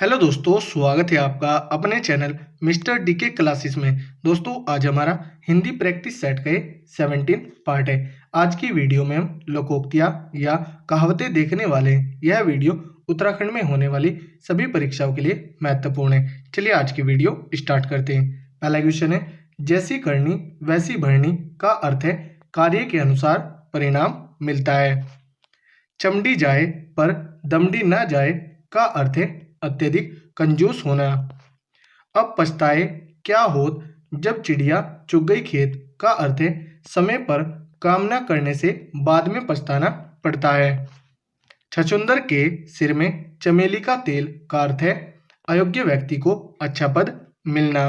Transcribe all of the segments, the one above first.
Hello दोस्तों, स्वागत है आपका अपने चैनल मिस्टर डीके क्लासेस में। दोस्तों, आज हमारा हिंदी प्रैक्टिस सेट का 17 पार्ट है। आज की वीडियो में हम लोकोक्तियाँ या कहावतें देखने वाले हैं। यह वीडियो उत्तराखंड में होने वाली सभी परीक्षाओं के लिए महत्वपूर्ण है। चलिए आज की वीडियो स्टार्ट करते हैं। पहला क्वेश्चन है, जैसी करनी वैसी भरनी का अर्थ है कार्य के अनुसार परिणाम मिलता है। चमड़ी जाए पर दमड़ी ना जाए का अर्थ है अत्यधिक कंजूस होना। अब पछताए क्या होत जब चिड़िया चुग गई खेत का अर्थ है समय पर काम न करने से बाद में पछताना पड़ता है। छछूंदर के सिर में चमेली का तेल का अर्थ है अयोग्य व्यक्ति को अच्छा पद मिलना।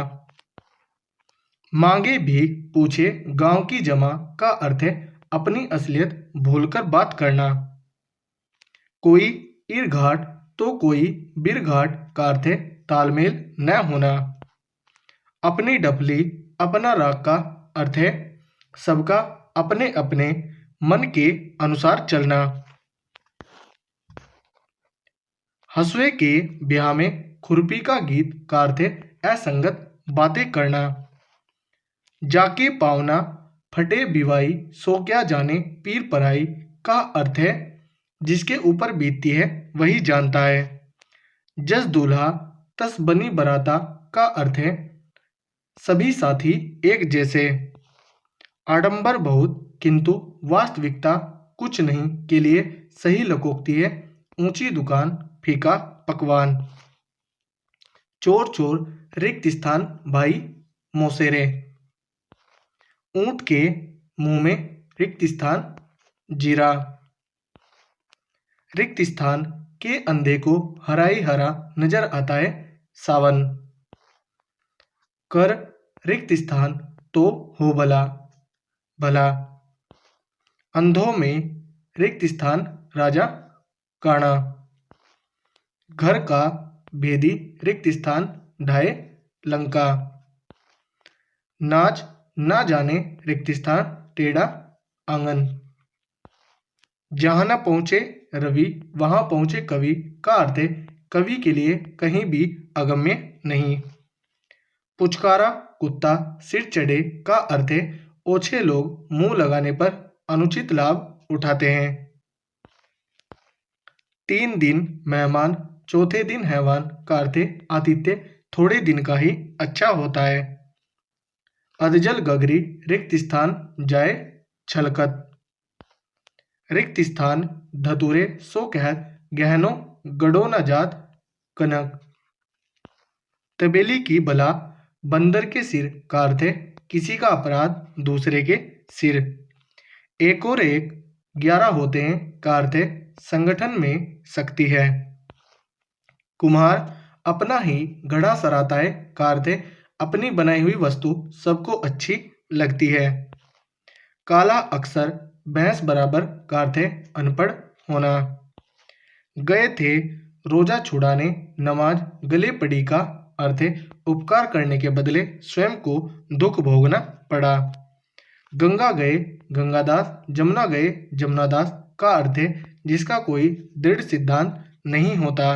मांगे भी पूछे गांव की जमा का अर्थ है अपनी असलियत भूलकर बात करना। कोई ईरघाट तो कोई बिरघाट का अर्थ है तालमेल न होना। अपनी डफली अपना राग का अर्थ है सबका अपने अपने मन के अनुसार चलना। हंसुए के ब्याह में खुरपी का गीत का अर्थ है असंगत बातें करना। जाके पावना फटे बिवाई सो क्या जाने पीर पराई का अर्थ है जिसके ऊपर बीतती है वही जानता है। जस दूल्हा तस बनी बराता का अर्थ है सभी साथी एक जैसे। आडंबर बहुत किंतु वास्तविकता कुछ नहीं के लिए सही लोकोक्ति है ऊंची दुकान फीका पकवान। चोर चोर रिक्त स्थान भाई मोसेरे। ऊंट के मुंह में रिक्त स्थान जीरा। रिक्त स्थान के अंधे को हरा ही हरा नजर आता है सावन। कर रिक्त स्थान तो हो भला भला। अंधों में रिक्त स्थान राजा काणा। घर का भेदी रिक्त स्थान ढाए लंका। नाच ना जाने रिक्त स्थान टेढ़ा आंगन। जहाँ न पहुँचे रवि वहाँ पहुँचे कवि का अर्थ है कवि के लिए कहीं भी अगम्य नहीं। पुचकारा कुत्ता सिर चढ़े का अर्थ है ओछे लोग मुंह लगाने पर अनुचित लाभ उठाते हैं। 3 दिन मेहमान चौथे दिन हैवान का अर्थ है आतिथ्य थोड़े दिन का ही अच्छा होता है। अधजल गगरी रिक्त स्थान जाए छलकत। रिक्त स्थान धतुरे सो कहत गहनो गड़ो न जात कनक। तबेली की बला बंदर के सिर का अर्थ है किसी का अपराध दूसरे के सिर। एक और एक 11 होते हैं का अर्थ है संगठन में शक्ति है। कुम्हार अपना ही घड़ा सराता है का अर्थ है अपनी बनाई हुई वस्तु सबको अच्छी लगती है। काला अक्षर भैंस बराबर का अर्थ है अनपढ़ होना। गए थे रोजा छुड़ाने नमाज गले पड़ी का अर्थ है उपकार करने के बदले स्वयं को दुख भोगना पड़ा। गंगा गए गंगादास जमुना गए जमुनादास का अर्थ है जिसका कोई दृढ़ सिद्धांत नहीं होता।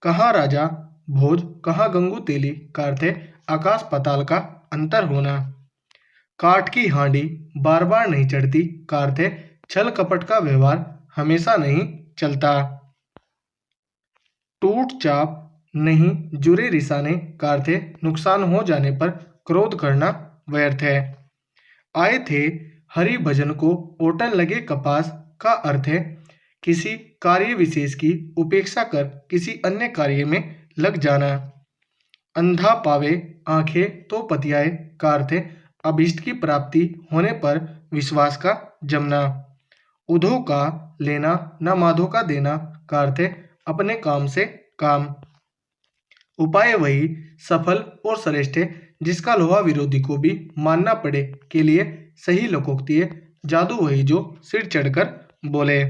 कहाँ राजा भोज कहाँ गंगू तेली का अर्थ है आकाश पाताल का अंतर होना। काठ की हांडी बार बार नहीं चढ़ती का अर्थ है छल कपट का व्यवहार हमेशा नहीं चलता। टूट चाप नहीं जुरे रिसाने का अर्थ है नुकसान हो जाने पर क्रोध करना व्यर्थ है। आए थे हरि भजन को ओटन लगे कपास का अर्थ है किसी कार्य विशेष की उपेक्षा कर किसी अन्य कार्य में लग जाना। अंधा पावे आंखें तो पतियाए का अर्थ है अभीष्ट की प्राप्ति होने पर विश्वास का जमना। उधो का लेना न माधो का देना का अर्थ है अपने काम से काम। उपाय वही सफल और श्रेष्ठ है जिसका लोहा विरोधी को भी मानना पड़े के लिए सही लोकोक्ति है जादू वही जो सिर चढ़कर बोले।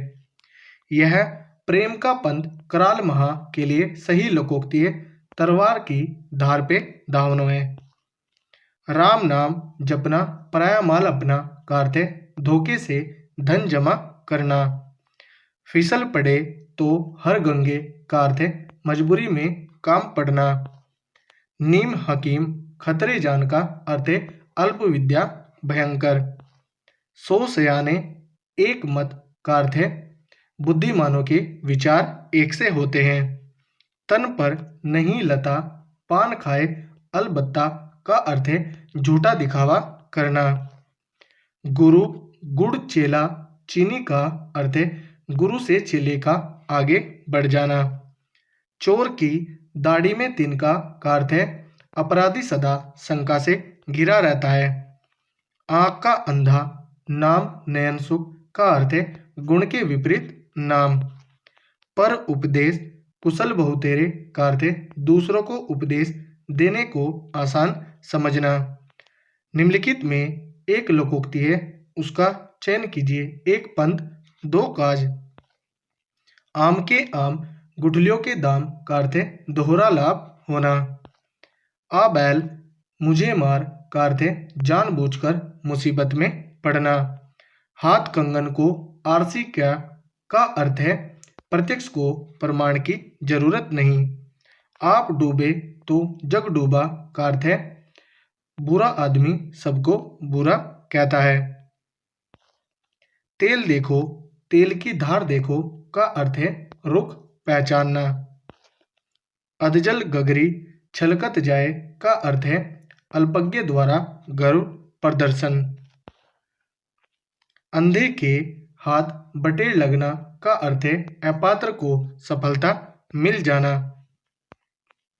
यह प्रेम का पंथ कराल महा के लिए सही लोकोक्ति है तलवार की धार पे दावनो है। राम नाम जपना पराया माल अपना का अर्थ है धोखे से धन जमा करना। फिसल पड़े तो हर गंगे का अर्थ है मजबूरी में काम पड़ना। नीम हकीम खतरे जान का अर्थ है अल्प विद्या भयंकर। सो सयाने एक मत का अर्थ है बुद्धिमानों के विचार एक से होते हैं। तन पर नहीं लता पान खाए अलबत्ता का अर्थ है झूठा दिखावा करना। गुरु गुड़ चेला चीनी का अर्थ है गुरु से चेले का आगे बढ़ जाना। चोर की दाढ़ी में तिनका का अर्थ है अपराधी सदा शंका से घिरा रहता है। आँख का अंधा नाम नयन सुख का अर्थ है गुण के विपरीत नाम। पर उपदेश कुशल बहुतेरे का अर्थ है दूसरों को उपदेश देने को आसान समझना। निम्नलिखित में एक लोकोक्ति है, उसका चयन कीजिए। एक पंथ दो काज। आम के आम गुठलियों के दाम का अर्थ है दोहरा लाभ होना। आ बैल मुझे मार का अर्थ है जानबूझकर मुसीबत में पड़ना। हाथ कंगन को आरसी क्या का अर्थ है प्रत्यक्ष को प्रमाण की जरूरत नहीं। आप डूबे तो जग डूबा का अर्थ है बुरा आदमी सबको बुरा कहता है। तेल देखो तेल की धार देखो का अर्थ है रुख पहचानना। अधजल गगरी छलकत जाए का अर्थ है अल्पज्ञ द्वारा गर्व प्रदर्शन। अंधे के हाथ बटेर लगना का अर्थ है अपात्र को सफलता मिल जाना।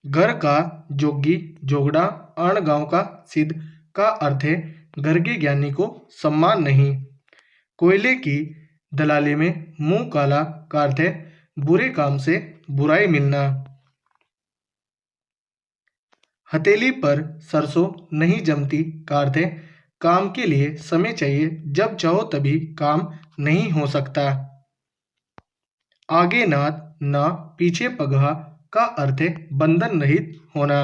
घर का जोगी जोगड़ा आण गांव का सिद्ध का अर्थ है घर के ज्ञानी को सम्मान नहीं। कोयले की दलाली में मुंह काला का अर्थ है बुरे काम से बुराई मिलना। हथेली पर सरसों नहीं जमती का अर्थ है काम के लिए समय चाहिए, जब चाहो तभी काम नहीं हो सकता। आगे नाथ ना पीछे पगहा का अर्थ है बंधन रहित होना।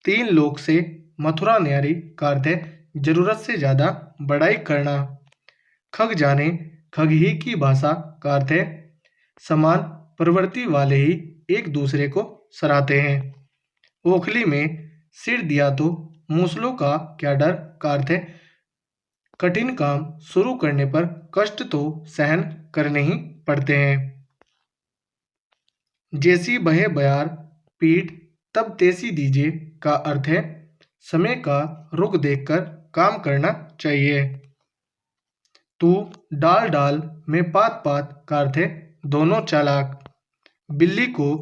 तीन लोक से मथुरा न्यारी का अर्थ है जरूरत से ज्यादा बड़ाई करना। खग जाने खग ही की भाषा का अर्थ है समान प्रवृत्ति वाले ही एक दूसरे को सराहते हैं। ओखली में सिर दिया तो मूसलों का क्या डर का अर्थ है कठिन काम शुरू करने पर कष्ट तो सहन करने ही पड़ते हैं। जैसी बहे बयार पीठ तब तैसी दीजिए का अर्थ है समय का रुख देखकर काम करना चाहिए। तू डाल डाल में पात पात का अर्थ है दोनों चालाक। बिल्ली को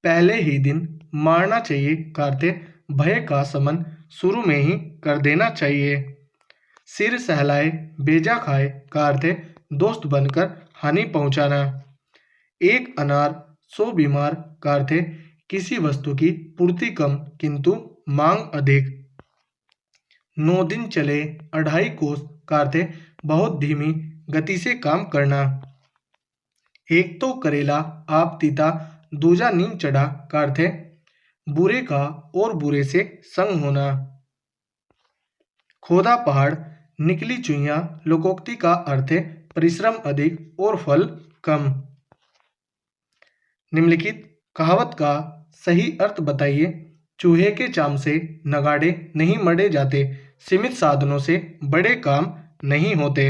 पहले ही दिन मारना चाहिए का अर्थ है भय का समन शुरू में ही कर देना चाहिए। सिर सहलाए बेजा खाए का अर्थ है दोस्त बनकर हानि पहुंचाना। एक अनार सौ बीमार का अर्थ है किसी वस्तु की पूर्ति कम किंतु मांग अधिक। 9 दिन चले 2.5 कोस का अर्थ है बहुत धीमी गति से काम करना। एक तो करेला आप तीता दूजा नीम चढ़ा का अर्थ है बुरे का और बुरे से संग होना। खोदा पहाड़ निकली चुइयां लोकोक्ति का अर्थ है परिश्रम अधिक और फल कम। निम्नलिखित कहावत का सही अर्थ बताइए। चूहे के चाम से नगाड़े नहीं मढ़े जाते, सीमित साधनों से बड़े काम नहीं होते।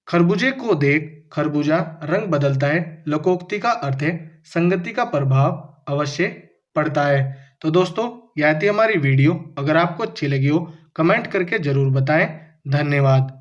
खरबूजे को देख खरबूजा रंग बदलता है लोकोक्ति का अर्थ है संगति का प्रभाव अवश्य पड़ता है। तो दोस्तों यह थी हमारी वीडियो। अगर आपको अच्छी लगी हो कमेंट करके जरूर बताएं। धन्यवाद।